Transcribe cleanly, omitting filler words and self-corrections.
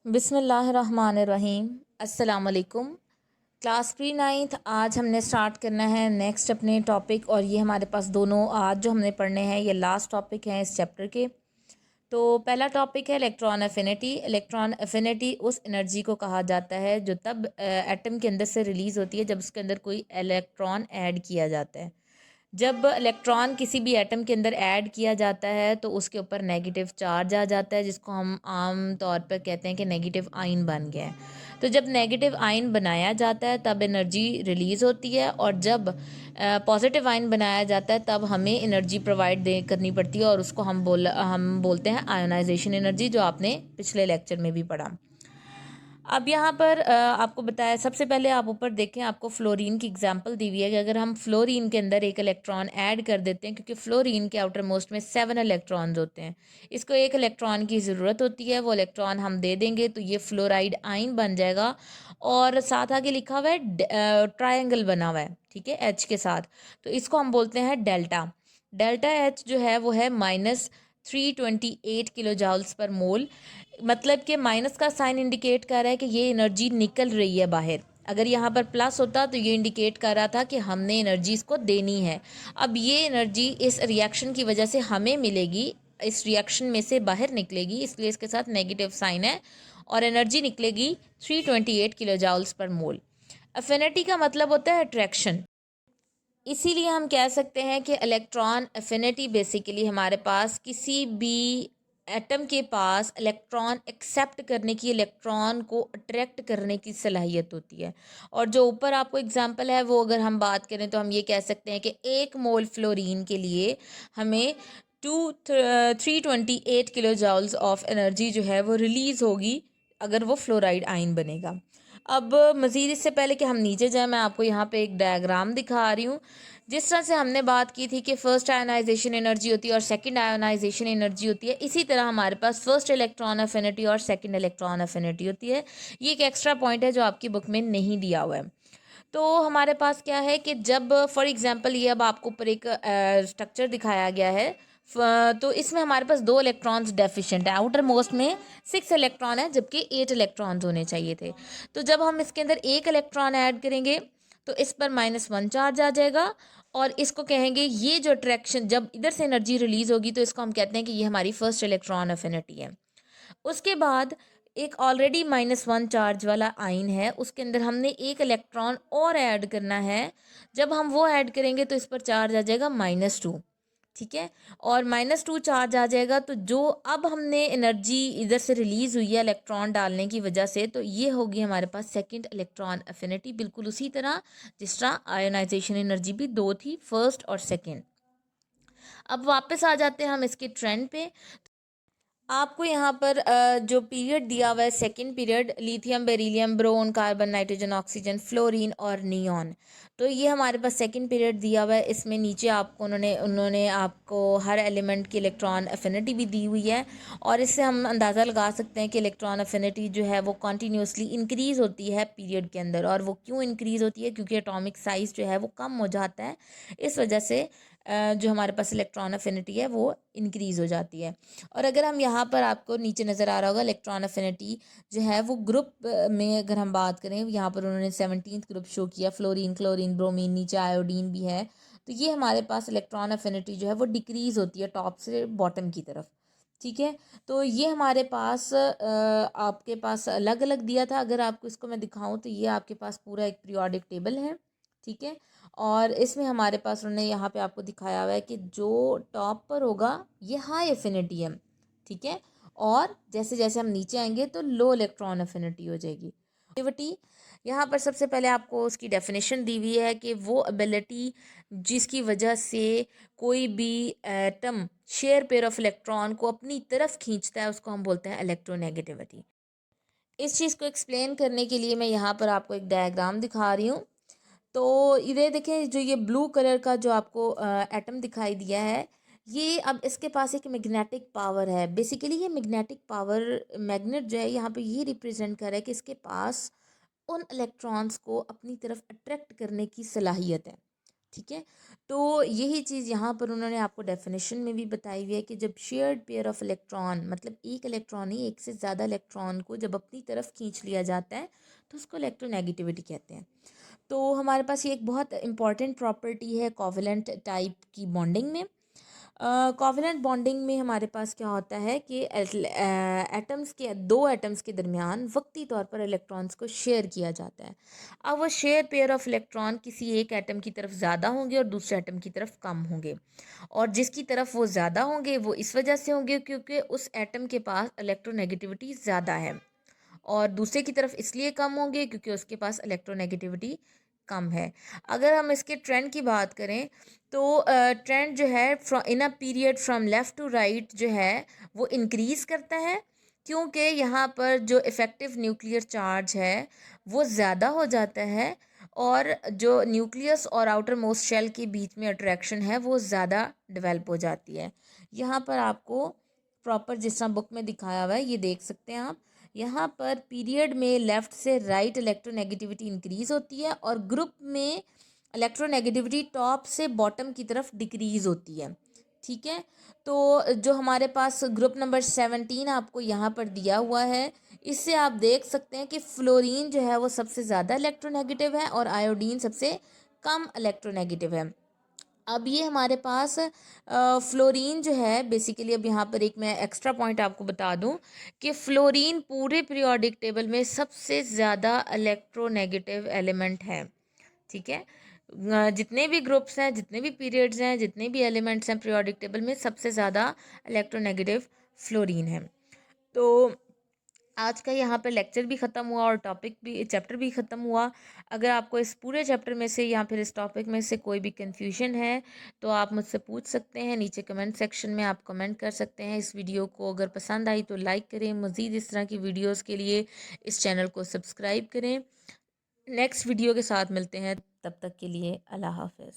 बिस्मिल्लाहिर्रहमानिर्रहीम। अस्सलाम वालेकुम। क्लास प्री नाइन्थ आज हमने स्टार्ट करना है नेक्स्ट अपने टॉपिक, और ये हमारे पास दोनों आज जो हमने पढ़ने हैं ये लास्ट टॉपिक हैं इस चैप्टर के। तो पहला टॉपिक है इलेक्ट्रॉन एफिनिटी। इलेक्ट्रॉन एफिनिटी उस एनर्जी को कहा जाता है जो तब एटम के अंदर से रिलीज़ होती है जब उसके अंदर कोई इलेक्ट्रॉन ऐड किया जाता है। जब इलेक्ट्रॉन किसी भी एटम के अंदर ऐड किया जाता है तो उसके ऊपर नेगेटिव चार्ज आ जाता है, जिसको हम आम तौर पर कहते हैं कि नेगेटिव आयन बन गया है। तो जब नेगेटिव आयन बनाया जाता है तब एनर्जी रिलीज़ होती है, और जब पॉजिटिव आयन बनाया जाता है तब हमें एनर्जी प्रोवाइड करनी पड़ती है, और उसको हम बोलते हैं आयोनाइजेशन एनर्जी, जो आपने पिछले लेक्चर में भी पढ़ा। अब यहाँ पर आपको बताया, सबसे पहले आप ऊपर देखें, आपको फ्लोरीन की एग्जांपल दी हुई है कि अगर हम फ्लोरीन के अंदर एक इलेक्ट्रॉन ऐड कर देते हैं, क्योंकि फ्लोरीन के आउटर मोस्ट में 7 इलेक्ट्रॉन्स होते हैं, इसको एक इलेक्ट्रॉन की ज़रूरत होती है, वो इलेक्ट्रॉन हम दे देंगे तो ये फ्लोराइड आयन बन जाएगा। और साथ आगे लिखा हुआ है ट्रायंगल बना हुआ है, ठीक है, एच के साथ, तो इसको हम बोलते हैं डेल्टा। डेल्टा एच जो है वो है -328 किलो जॉल्स पर मोल। मतलब कि माइनस का साइन इंडिकेट कर रहा है कि ये एनर्जी निकल रही है बाहर। अगर यहाँ पर प्लस होता तो ये इंडिकेट कर रहा था कि हमने एनर्जी इसको देनी है। अब ये एनर्जी इस रिएक्शन की वजह से हमें मिलेगी, इस रिएक्शन में से बाहर निकलेगी, इसलिए इसके साथ नेगेटिव साइन है, और एनर्जी निकलेगी 328 किलो जॉल्स पर मोल। अफिनिटी का मतलब होता है अट्रैक्शन। इसीलिए हम कह सकते हैं कि इलेक्ट्रॉन एफिनिटी बेसिकली हमारे पास किसी भी एटम के पास इलेक्ट्रॉन एक्सेप्ट करने की, इलेक्ट्रॉन को अट्रैक्ट करने की सलाहियत होती है। और जो ऊपर आपको एग्जांपल है वो अगर हम बात करें तो हम ये कह सकते हैं कि 1 मोल फ्लोरीन के लिए हमें 328 किलो जॉल्स ऑफ एनर्जी जो है वो रिलीज़ होगी अगर वो फ्लोराइड आयन बनेगा। अब मज़ीद इससे पहले कि हम नीचे जाएं, मैं आपको यहाँ पे एक डायग्राम दिखा रही हूँ। जिस तरह से हमने बात की थी कि फर्स्ट आयोनाइजेशन एनर्जी होती है और सेकंड आयोनाइजेशन एनर्जी होती है, इसी तरह हमारे पास फर्स्ट इलेक्ट्रॉन एफिनिटी और सेकंड इलेक्ट्रॉन एफिनिटी होती है। ये एक एक्स्ट्रा पॉइंट है जो आपकी बुक में नहीं दिया हुआ है। तो हमारे पास क्या है कि जब फॉर एग्जांपल ये अब आपको ऊपर एक स्ट्रक्चर दिखाया गया है, तो इसमें हमारे पास 2 इलेक्ट्रॉन्स डेफिशिएंट है। आउटर मोस्ट में 6 इलेक्ट्रॉन है जबकि 8 इलेक्ट्रॉन्स होने चाहिए थे। तो जब हम इसके अंदर एक इलेक्ट्रॉन ऐड करेंगे तो इस पर -1 चार्ज आ जाएगा, और इसको कहेंगे, ये जो अट्रैक्शन, जब इधर से एनर्जी रिलीज होगी तो इसको हम कहते हैं कि ये हमारी फर्स्ट इलेक्ट्रॉन एफिनिटी है। उसके बाद एक ऑलरेडी -1 चार्ज वाला आयन है, उसके अंदर हमने एक इलेक्ट्रॉन और ऐड करना है। जब हम वो ऐड करेंगे तो इस पर चार्ज आ जाएगा -2, ठीक है, और -2 चार्ज आ जाएगा। तो जो अब हमने एनर्जी इधर से रिलीज हुई है इलेक्ट्रॉन डालने की वजह से, तो ये होगी हमारे पास सेकंड इलेक्ट्रॉन एफिनिटी, बिल्कुल उसी तरह जिस तरह आयोनाइजेशन एनर्जी भी 2 थी, फर्स्ट और सेकंड। अब वापस आ जाते हैं हम इसके ट्रेंड पे। आपको यहाँ पर जो पीरियड दिया हुआ है, second period, lithium, beryllium, boron, carbon, nitrogen, oxygen, fluorine और नियॉन। तो ये हमारे पास सेकंड पीरियड दिया हुआ है। इसमें नीचे आपको उन्होंने आपको हर एलिमेंट की इलेक्ट्रॉन एफिनिटी भी दी हुई है, और इससे हम अंदाज़ा लगा सकते हैं कि इलेक्ट्रॉन एफिनिटी जो है वो कॉन्टीन्यूसली इंक्रीज़ होती है पीरियड के अंदर। और वो क्यों इंक्रीज़ होती है? क्योंकि एटॉमिक साइज़ जो है वो कम हो जाता है, इस वजह से जो हमारे पास इलेक्ट्रॉन एफिनिटी है वो इंक्रीज़ हो जाती है। और अगर हम यहाँ पर, आपको नीचे नज़र आ रहा होगा, इलेक्ट्रॉन एफिनिटी जो है वो ग्रुप में अगर हम बात करें, यहाँ पर उन्होंने 17th ग्रुप शो किया, फ्लोरीन, क्लोरीन, ब्रोमीन, नीचे आयोडीन भी है। तो ये हमारे पास इलेक्ट्रॉन एफिनिटी जो है वो डिक्रीज़ होती है टॉप से बॉटम की तरफ, ठीक है। तो ये हमारे पास आपके पास अलग अलग दिया था। अगर आपको इसको मैं दिखाऊं तो ये आपके पास पूरा एक पीरियोडिक टेबल है, ठीक है। और इसमें हमारे पास उन्होंने यहाँ पे आपको दिखाया हुआ है कि जो टॉप पर होगा ये हाई एफिनिटी है, ठीक है, और जैसे जैसे हम नीचे आएंगे तो लो इलेक्ट्रॉन एफिनिटी हो जाएगी। एबिलिटी, यहाँ पर सबसे पहले आपको उसकी डेफिनेशन दी हुई है कि वो एबिलिटी जिसकी वजह से कोई भी atom share pair of electron को अपनी तरफ खींचता है, उसको हम बोलते हैं इलेक्ट्रोनेगेटिविटी। इस चीज़ को एक्सप्लेन करने के लिए मैं यहाँ पर आपको एक डायग्राम दिखा रही हूँ। तो इधर देखें, जो ये ब्लू कलर का जो आपको एटम दिखाई दिया है, ये अब इसके पास एक मैग्नेटिक पावर है। बेसिकली ये मैग्नेटिक पावर, मैग्नेट जो है यहाँ पे ये रिप्रेजेंट कर रहा है कि इसके पास उन इलेक्ट्रॉन्स को अपनी तरफ अट्रैक्ट करने की सलाहियत है। ठीक है। तो यही चीज़ यहाँ पर उन्होंने आपको डेफिनेशन में भी बताई हुई है कि जब शेयर्ड पेयर ऑफ इलेक्ट्रॉन, मतलब एक इलेक्ट्रॉन ही एक से ज़्यादा इलेक्ट्रॉन को जब अपनी तरफ खींच लिया जाता है तो उसको इलेक्ट्रोनेगेटिविटी कहते हैं। तो हमारे पास ये एक बहुत इंपॉर्टेंट प्रॉपर्टी है कोवैलेंट टाइप की बॉन्डिंग में। कोवैलेंट बॉन्डिंग में हमारे पास क्या होता है कि एटम्स के, दो एटम्स के दरमियान वक्ती तौर पर इलेक्ट्रॉन्स को शेयर किया जाता है। अब वो शेयर पेयर ऑफ इलेक्ट्रॉन किसी एक एटम की तरफ ज़्यादा होंगे और दूसरे एटम की तरफ कम होंगे, और जिसकी तरफ वो ज़्यादा होंगे वो इस वजह से होंगे क्योंकि उस एटम के पास इलेक्ट्रोनेगेटिविटी ज़्यादा है, और दूसरे की तरफ इसलिए कम होंगे क्योंकि उसके पास इलेक्ट्रोनेगेटिविटी कम है। अगर हम इसके ट्रेंड की बात करें तो ट्रेंड जो है in a period from left to right जो है वो इंक्रीज़ करता है, क्योंकि यहाँ पर जो इफ़ेक्टिव न्यूक्लियर चार्ज है वो ज़्यादा हो जाता है, और जो न्यूक्लियस और आउटर मोस्ट शेल के बीच में अट्रैक्शन है वो ज़्यादा डेवलप हो जाती है। यहाँ पर आपको प्रॉपर जिस तरह बुक में दिखाया हुआ है ये देख सकते हैं आप। यहाँ पर पीरियड में लेफ़्ट से राइट इलेक्ट्रोनेगेटिविटी इंक्रीज़ होती है और ग्रुप में इलेक्ट्रोनेगेटिविटी टॉप से बॉटम की तरफ डिक्रीज़ होती है। ठीक है। तो जो हमारे पास ग्रुप नंबर 17 आपको यहाँ पर दिया हुआ है, इससे आप देख सकते हैं कि फ्लोरीन जो है वो सबसे ज़्यादा इलेक्ट्रोनेगेटिव है और आयोडीन सबसे कम इलेक्ट्रोनेगेटिव है। अब ये हमारे पास फ्लोरीन जो है बेसिकली, अब यहाँ पर एक मैं एक्स्ट्रा पॉइंट आपको बता दूं कि फ्लोरीन पूरे पीरियोडिक टेबल में सबसे ज़्यादा इलेक्ट्रोनेगेटिव एलिमेंट है। ठीक है। जितने भी ग्रुप्स हैं, जितने भी पीरियड्स हैं, जितने भी एलिमेंट्स हैं पीरियोडिक टेबल में, सबसे ज़्यादा इलेक्ट्रोनेगेटिव फ्लोरीन है। तो आज का यहाँ पे लेक्चर भी ख़त्म हुआ और टॉपिक भी, चैप्टर भी ख़त्म हुआ। अगर आपको इस पूरे चैप्टर में से या फिर इस टॉपिक में से कोई भी कन्फ्यूजन है तो आप मुझसे पूछ सकते हैं, नीचे कमेंट सेक्शन में आप कमेंट कर सकते हैं। इस वीडियो को अगर पसंद आई तो लाइक करें, मज़ीद इस तरह की वीडियोज़ के लिए इस चैनल को सब्सक्राइब करें। नेक्स्ट वीडियो के साथ मिलते हैं, तब तक के लिए अल्लाह हाफ़िज़।